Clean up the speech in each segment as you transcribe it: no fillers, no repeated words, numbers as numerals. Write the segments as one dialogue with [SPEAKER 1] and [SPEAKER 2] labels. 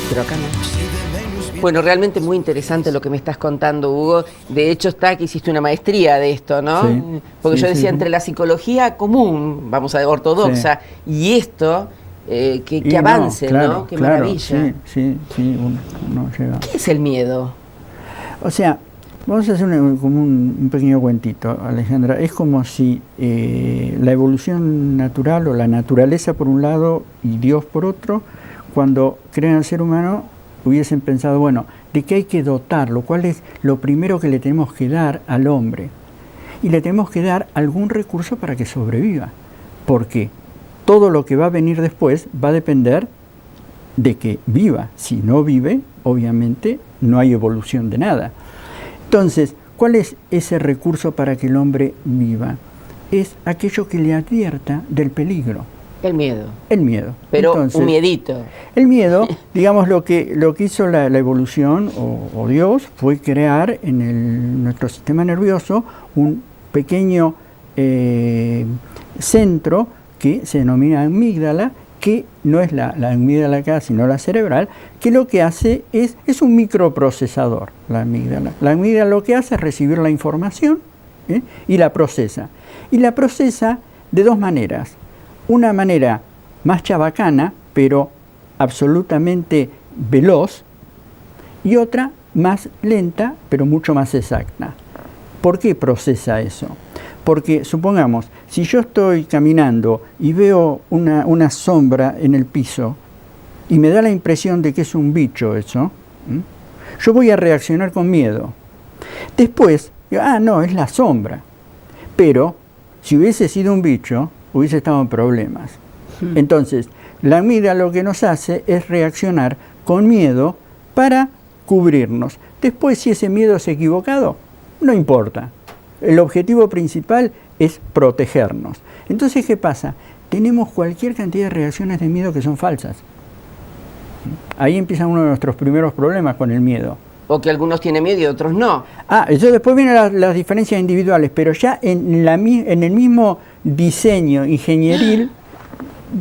[SPEAKER 1] Pero acá no. Bueno, realmente muy interesante lo que me estás contando, Hugo. De hecho, está que hiciste una maestría de esto, ¿no?
[SPEAKER 2] Sí,
[SPEAKER 1] porque
[SPEAKER 2] sí,
[SPEAKER 1] yo decía,
[SPEAKER 2] sí.
[SPEAKER 1] entre la psicología común, vamos a ver, ortodoxa, y esto, que avance,
[SPEAKER 2] claro,
[SPEAKER 1] ¿no? Qué
[SPEAKER 2] claro,
[SPEAKER 1] maravilla.
[SPEAKER 2] Sí, uno llega.
[SPEAKER 1] ¿Qué es el miedo?
[SPEAKER 2] O sea, vamos a hacer como un pequeño cuentito, Alejandra. Es como si la evolución natural o la naturaleza por un lado y Dios por otro, cuando crean al ser humano, hubiesen pensado, bueno, ¿de qué hay que dotarlo? ¿Cuál es lo primero que le tenemos que dar al hombre? Y le tenemos que dar algún recurso para que sobreviva. Porque todo lo que va a venir después va a depender de que viva. Si no vive, obviamente no hay evolución de nada. Entonces, ¿cuál es ese recurso para que el hombre viva? Es aquello que le advierta del peligro.
[SPEAKER 1] El miedo.
[SPEAKER 2] El miedo.
[SPEAKER 1] Pero
[SPEAKER 2] entonces,
[SPEAKER 1] un miedito.
[SPEAKER 2] El miedo, digamos, lo que hizo la evolución o Dios fue crear en nuestro sistema nervioso un pequeño centro que se denomina amígdala, que no es la amígdala acá, sino la cerebral, que lo que hace es un microprocesador, la amígdala. La amígdala lo que hace es recibir la información y la procesa. Y la procesa de dos maneras. Una manera más chabacana, pero absolutamente veloz, y otra más lenta, pero mucho más exacta. ¿Por qué procesa eso? Porque, supongamos, si yo estoy caminando y veo una sombra en el piso y me da la impresión de que es un bicho eso, yo voy a reaccionar con miedo. Después, digo, no, es la sombra. Pero, si hubiese sido un bicho, hubiese estado en problemas. Entonces, la amígdala lo que nos hace es reaccionar con miedo para cubrirnos. Después, si ese miedo es equivocado, no importa. El objetivo principal es protegernos. Entonces, ¿qué pasa? Tenemos cualquier cantidad de reacciones de miedo que son falsas. Ahí empieza uno de nuestros primeros problemas con el miedo.
[SPEAKER 1] O que algunos tienen miedo y otros no.
[SPEAKER 2] Eso después vienen las diferencias individuales, pero ya en el mismo diseño ingenieril...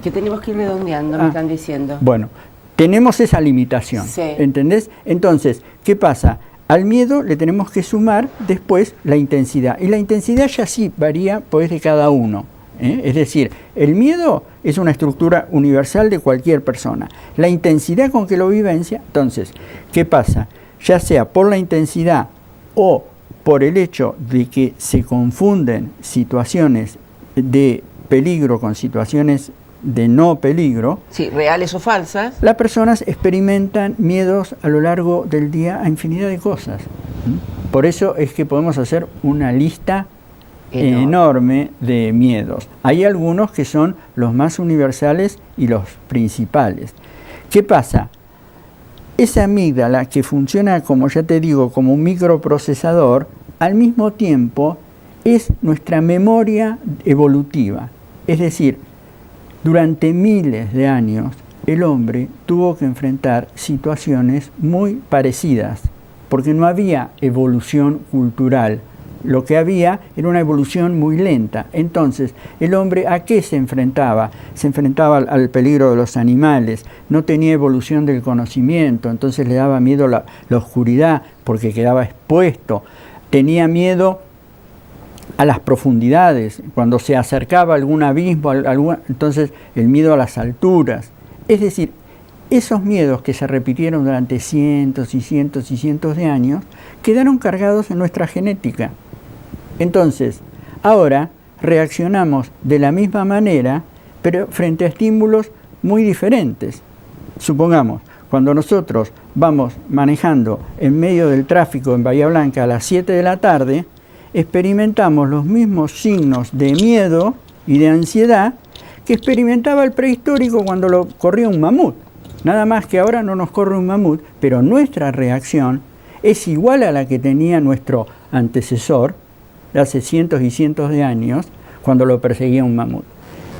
[SPEAKER 1] Que tenemos que ir redondeando, me están diciendo.
[SPEAKER 2] Bueno, tenemos esa limitación,
[SPEAKER 1] sí.
[SPEAKER 2] ¿Entendés? Entonces, ¿qué pasa? Al miedo le tenemos que sumar después la intensidad. Y la intensidad ya sí varía pues de cada uno. Es decir, el miedo es una estructura universal de cualquier persona. La intensidad con que lo vivencia, entonces, ¿qué pasa? Ya sea por la intensidad o por el hecho de que se confunden situaciones de peligro con situaciones de no peligro,
[SPEAKER 1] sí, reales o falsas,
[SPEAKER 2] las personas experimentan miedos a lo largo del día a infinidad de cosas. Por eso es que podemos hacer una lista enorme de miedos. Hay algunos que son los más universales y los principales. ¿Qué pasa? Esa amígdala que funciona, como ya te digo, como un microprocesador, al mismo tiempo es nuestra memoria evolutiva. Es decir, durante miles de años el hombre tuvo que enfrentar situaciones muy parecidas, porque no había evolución cultural. Lo que había era una evolución muy lenta. Entonces, ¿el hombre a qué se enfrentaba? Se enfrentaba al peligro de los animales, no tenía evolución del conocimiento, entonces le daba miedo la oscuridad porque quedaba expuesto. Tenía miedo a las profundidades, cuando se acercaba a algún abismo, entonces el miedo a las alturas. Es decir, esos miedos que se repitieron durante cientos y cientos y cientos de años quedaron cargados en nuestra genética. Entonces, ahora reaccionamos de la misma manera, pero frente a estímulos muy diferentes. Supongamos, cuando nosotros vamos manejando en medio del tráfico en Bahía Blanca a las 7 de la tarde, experimentamos los mismos signos de miedo y de ansiedad que experimentaba el prehistórico cuando lo corría un mamut. Nada más que ahora no nos corre un mamut, pero nuestra reacción es igual a la que tenía nuestro antecesor de hace cientos y cientos de años cuando lo perseguía un mamut.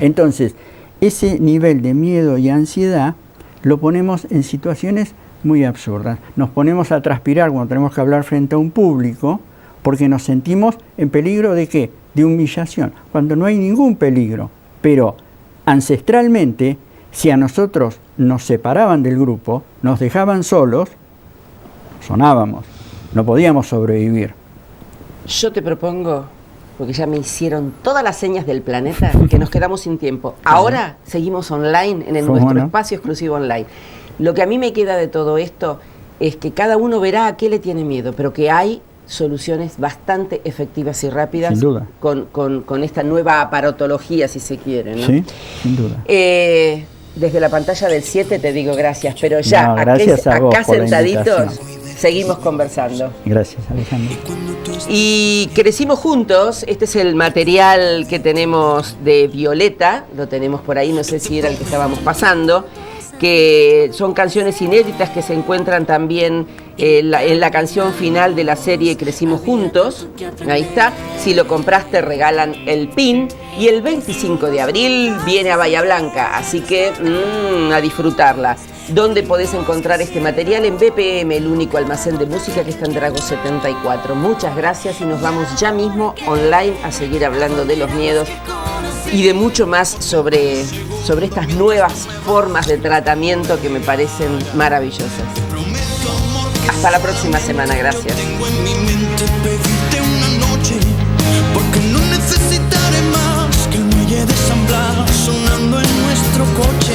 [SPEAKER 2] Entonces, ese nivel de miedo y ansiedad lo ponemos en situaciones muy absurdas. Nos ponemos a transpirar cuando tenemos que hablar frente a un público porque nos sentimos en peligro ¿de qué? De humillación, cuando no hay ningún peligro. Pero ancestralmente, si a nosotros nos separaban del grupo, nos dejaban solos, sonábamos, no podíamos sobrevivir.
[SPEAKER 1] Yo te propongo, porque ya me hicieron todas las señas del planeta, que nos quedamos sin tiempo. Ahora seguimos online, en nuestro espacio exclusivo online. Lo que a mí me queda de todo esto es que cada uno verá a qué le tiene miedo, pero que hay soluciones bastante efectivas y rápidas.
[SPEAKER 2] Sin duda.
[SPEAKER 1] Con esta nueva aparatología, si se quiere, ¿no?
[SPEAKER 2] Sí, sin duda.
[SPEAKER 1] Desde la pantalla del 7 te digo gracias, pero ya,
[SPEAKER 2] no, gracias a vos
[SPEAKER 1] acá
[SPEAKER 2] por la
[SPEAKER 1] sentaditos, seguimos conversando.
[SPEAKER 2] Gracias, Alejandro.
[SPEAKER 1] Y crecimos juntos. Este es el material que tenemos de Violeta, lo tenemos por ahí, no sé si era el que estábamos pasando, que son canciones inéditas que se encuentran también en la canción final de la serie Crecimos Juntos. Ahí está. Si lo compras te regalan el pin. Y el 25 de abril viene a Bahía Blanca, así que a disfrutarla. ¿Dónde podés encontrar este material? En BPM, el único almacén de música que está en Drago 74. Muchas gracias y nos vamos ya mismo online a seguir hablando de los miedos y de mucho más sobre estas nuevas formas de tratamiento que me parecen maravillosas. Hasta la próxima semana, gracias.
[SPEAKER 3] Tengo en mi mente pedirte una noche, porque no necesitaré más que el muelle de San Blas sonando en nuestro coche.